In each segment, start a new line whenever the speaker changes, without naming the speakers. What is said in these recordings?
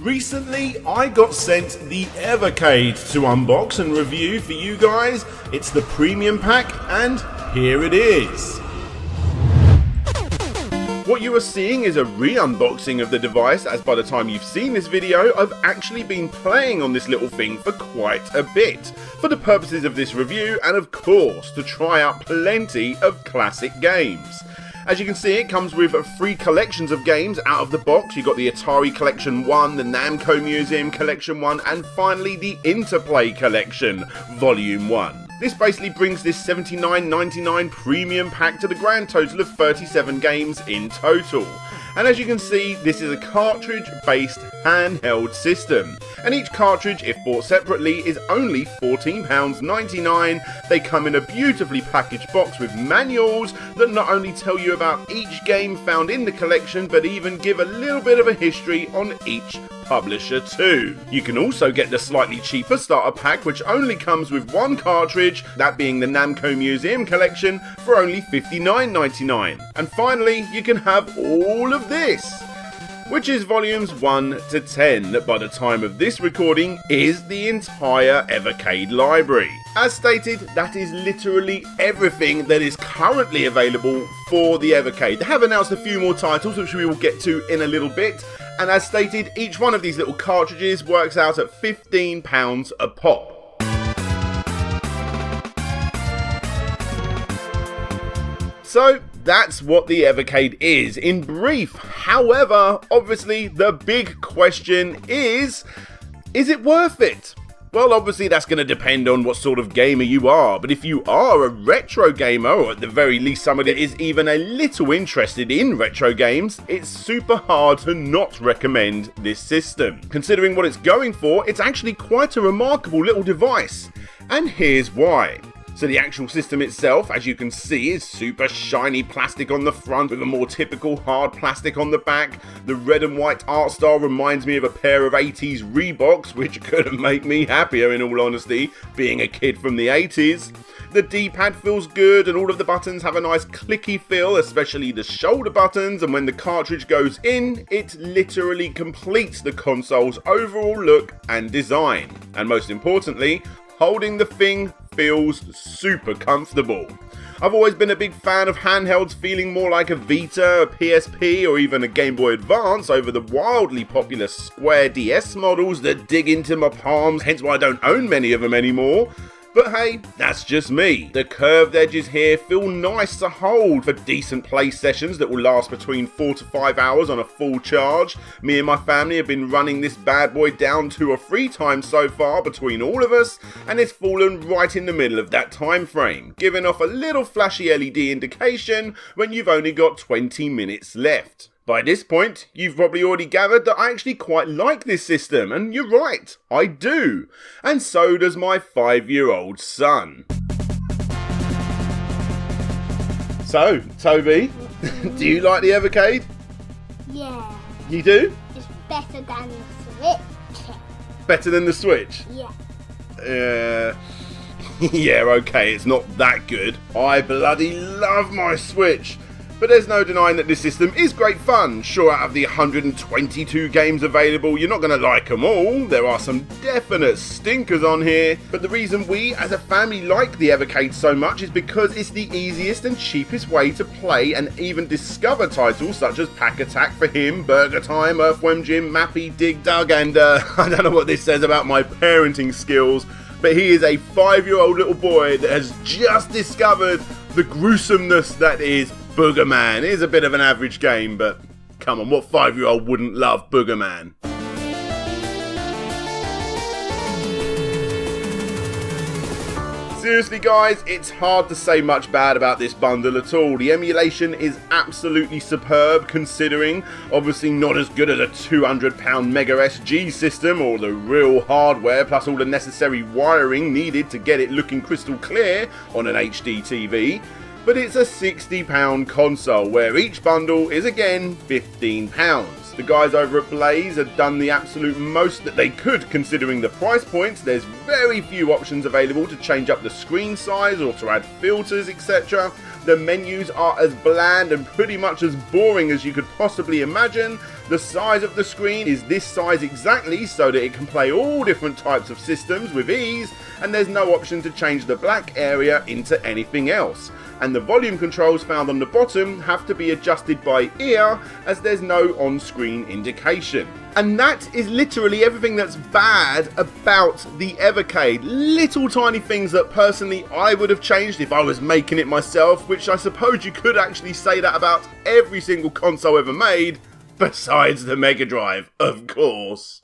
Recently, I got sent the Evercade to unbox and review for you guys. It's the premium pack, and here it is. What you are seeing is a re-unboxing of the device, as by the time you've seen this video, I've actually been playing on this little thing for quite a bit, for the purposes of this review, and of course, to try out plenty of classic games. As you can see, it comes with 3 collections of games out of the box. You've got the Atari Collection 1, the Namco Museum Collection 1, and finally the Interplay Collection, Volume 1. This basically brings this $79.99 premium pack to the grand total of 37 games in total. And as you can see, this is a cartridge-based handheld system. And each cartridge, if bought separately, is only £14.99. They come in a beautifully packaged box with manuals that not only tell you about each game found in the collection, but even give a little bit of a history on each publisher too. You can also get the slightly cheaper starter pack, which only comes with 1 cartridge, that being the Namco Museum Collection, for only $59.99. And finally, you can have all of this, which is volumes 1 to 10, that by the time of this recording is the entire Evercade library. As stated, that is literally everything that is currently available for the Evercade. They have announced a few more titles, which we will get to in a little bit, and as stated, each one of these little cartridges works out at £15 a pop. So that's what the Evercade is in brief. However, obviously the big question is it worth it? Well, obviously that's going to depend on what sort of gamer you are, but if you are a retro gamer, or at the very least somebody that is even a little interested in retro games, it's super hard to not recommend this system. Considering what it's going for, it's actually quite a remarkable little device, and here's why. So the actual system itself, as you can see, is super shiny plastic on the front with a more typical hard plastic on the back. The red and white art style reminds me of a pair of 80s Reeboks, which couldn't make me happier in all honesty, being a kid from the 80s. The D-pad feels good and all of the buttons have a nice clicky feel, especially the shoulder buttons, and when the cartridge goes in, it literally completes the console's overall look and design. And most importantly, holding the thing feels super comfortable. I've always been a big fan of handhelds feeling more like a Vita, a PSP, or even a Game Boy Advance over the wildly popular Square DS models that dig into my palms, hence why I don't own many of them anymore. But hey, that's just me. The curved edges here feel nice to hold for decent play sessions that will last between 4 to 5 hours on a full charge. Me and my family have been running this bad boy down 2 or 3 times so far between all of us, and it's fallen right in the middle of that time frame, giving off a little flashy LED indication when you've only got 20 minutes left. By this point, you've probably already gathered that I actually quite like this system, and you're right, I do. And so does my 5-year-old son. So, Toby, do you like the Evercade?
Yeah.
You do?
It's better than the Switch.
Better than the Switch?
Yeah.
Yeah, okay, it's not that good. I bloody love my Switch. But there's no denying that this system is great fun. Sure, out of the 122 games available, you're not going to like them all. There are some definite stinkers on here. But the reason we, as a family, like the Evercade so much is because it's the easiest and cheapest way to play and even discover titles such as Pack Attack for him, Burger Time, Earthworm Jim, Mappy, Dig Dug, and I don't know what this says about my parenting skills, but he is a 5-year-old little boy that has just discovered the gruesomeness that is Booger Man. It is a bit of an average game, but come on, what 5-year-old wouldn't love Booger Man? Seriously guys, it's hard to say much bad about this bundle at all. The emulation is absolutely superb, considering obviously not as good as a £200 Mega SG system or the real hardware plus all the necessary wiring needed to get it looking crystal clear on an HD TV. But it's a £60 console where each bundle is again £15. The guys over at Blaze have done the absolute most that they could considering the price points. There's very few options available to change up the screen size or to add filters, etc. The menus are as bland and pretty much as boring as you could possibly imagine, The size of the screen is this size exactly so that it can play all different types of systems with ease, and there's no option to change the black area into anything else. And the volume controls found on the bottom have to be adjusted by ear, as there's no on-screen indication. And that is literally everything that's bad about the Evercade. Little tiny things that personally I would have changed if I was making it myself, which I suppose you could actually say that about every single console ever made, besides the Mega Drive, of course.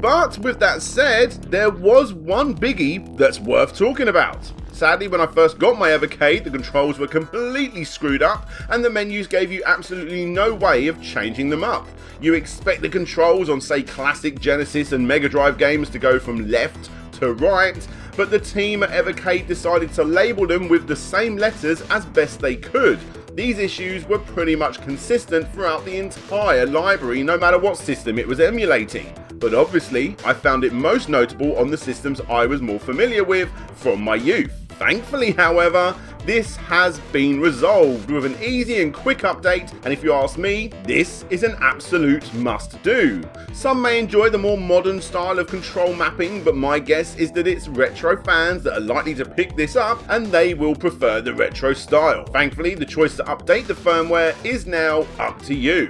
But with that said, there was one biggie that's worth talking about. Sadly, when I first got my Evercade, the controls were completely screwed up and the menus gave you absolutely no way of changing them up. You expect the controls on, say, classic Genesis and Mega Drive games to go from left to right, but the team at Evercade decided to label them with the same letters as best they could. These issues were pretty much consistent throughout the entire library, no matter what system it was emulating. But obviously, I found it most notable on the systems I was more familiar with from my youth. Thankfully, however, this has been resolved with an easy and quick update, and if you ask me, this is an absolute must-do. Some may enjoy the more modern style of control mapping, but my guess is that it's retro fans that are likely to pick this up, and they will prefer the retro style. Thankfully, the choice to update the firmware is now up to you.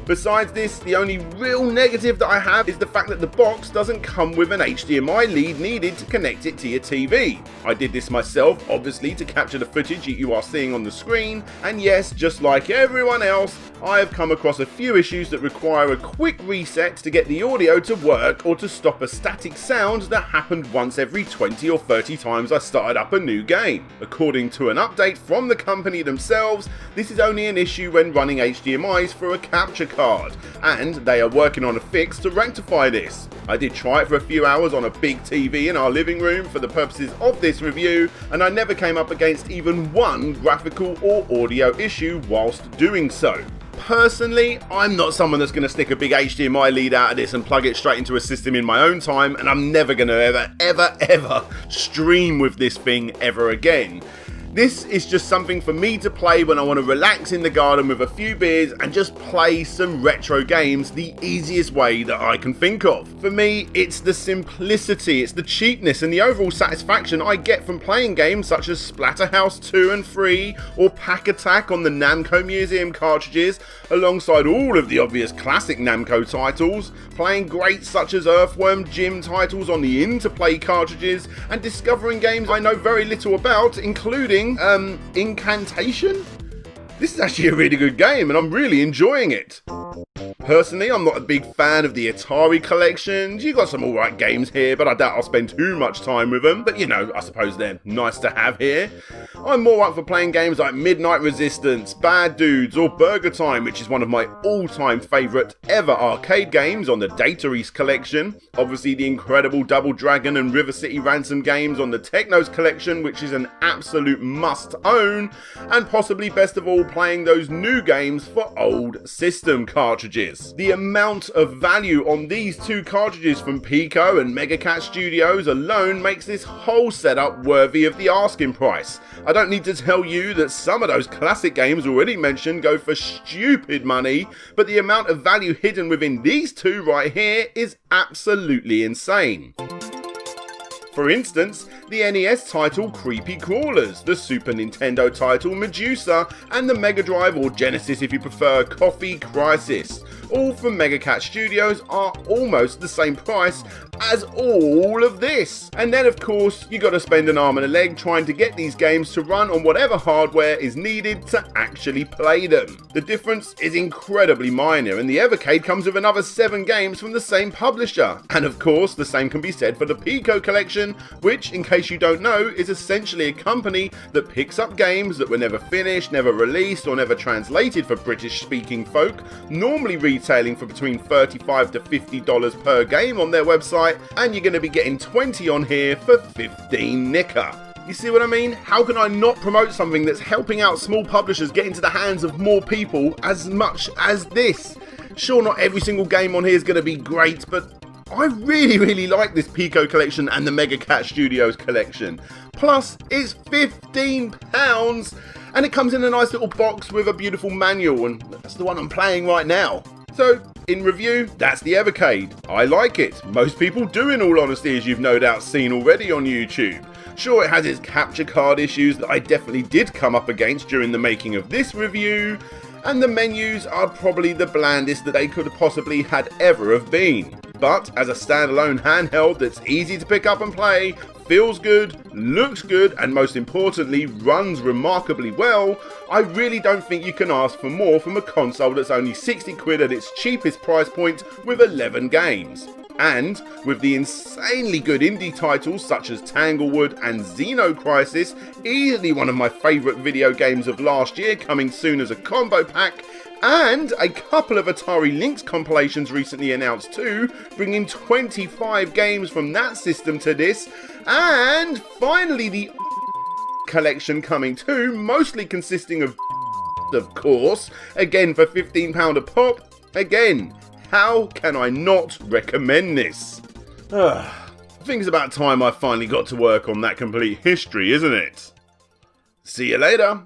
Besides this, the only real negative that I have is the fact that the box doesn't come with an HDMI lead needed to connect it to your TV. I did this myself, obviously, to capture the footage you are seeing on the screen, and yes, just like everyone else, I have come across a few issues that require a quick reset to get the audio to work or to stop a static sound that happened once every 20 or 30 times I started up a new game. According to an update from the company themselves, this is only an issue when running HDMIs for a capture card, and they are working on a fix to rectify this. I did try it for a few hours on a big TV in our living room for the purposes of this review, and I never came up against even one graphical or audio issue whilst doing so. Personally, I'm not someone that's going to stick a big HDMI lead out of this and plug it straight into a system in my own time, and I'm never going to ever stream with this thing ever again. This is just something for me to play when I want to relax in the garden with a few beers and just play some retro games the easiest way that I can think of. For me, it's the simplicity, it's the cheapness and the overall satisfaction I get from playing games such as Splatterhouse 2 and 3 or Pack Attack on the Namco Museum cartridges, alongside all of the obvious classic Namco titles, playing greats such as Earthworm Jim titles on the Interplay cartridges, and discovering games I know very little about, including Incantation? This is actually a really good game and I'm really enjoying it. Personally, I'm not a big fan of the Atari collections. You got some alright games here, but I doubt I'll spend too much time with them. But you know, I suppose they're nice to have here. I'm more up for playing games like Midnight Resistance, Bad Dudes, or Burger Time, which is one of my all-time favourite ever arcade games on the Data East collection. Obviously, the incredible Double Dragon and River City Ransom games on the Technos collection, which is an absolute must-own. And possibly best of all, playing those new games for old system cartridges. The amount of value on these two cartridges from Pico and MegaCat Studios alone makes this whole setup worthy of the asking price. I don't need to tell you that some of those classic games already mentioned go for stupid money, but the amount of value hidden within these two right here is absolutely insane. For instance, the NES title Creepy Crawlers, the Super Nintendo title Medusa, and the Mega Drive or Genesis if you prefer Coffee Crisis, all from MegaCat Studios, are almost the same price as all of this. And then of course you got to spend an arm and a leg trying to get these games to run on whatever hardware is needed to actually play them. The difference is incredibly minor, and the Evercade comes with another 7 games from the same publisher. And of course the same can be said for the Pico collection, which, in case you don't know, is essentially a company that picks up games that were never finished, never released, or never translated for British speaking folk, normally retailing for between $35 to $50 per game on their website, and you're going to be getting 20 on here for 15 nicker. You see what I mean? How can I not promote something that's helping out small publishers get into the hands of more people as much as this? Sure, not every single game on here is going to be great, but I really like this Pico collection and the MegaCat Studios collection. Plus, it's £15, and it comes in a nice little box with a beautiful manual, and that's the one I'm playing right now. So, in review, that's the Evercade. I like it. Most people do, in all honesty, as you've no doubt seen already on YouTube. Sure, it has its capture card issues that I definitely did come up against during the making of this review, and the menus are probably the blandest that they could have possibly had ever have been. But as a standalone handheld that's easy to pick up and play, feels good, looks good, and most importantly runs remarkably well, I really don't think you can ask for more from a console that's only 60 quid at its cheapest price point with 11 games. And with the insanely good indie titles such as Tanglewood and Xenocrisis, easily one of my favourite video games of last year, coming soon as a combo pack, and a couple of Atari Lynx compilations recently announced too, bringing 25 games from that system to this, and finally the collection coming too, mostly consisting of course, again for £15 a pop. Again, how can I not recommend this? I think it's about time I finally got to work on that complete history, isn't it? See you later.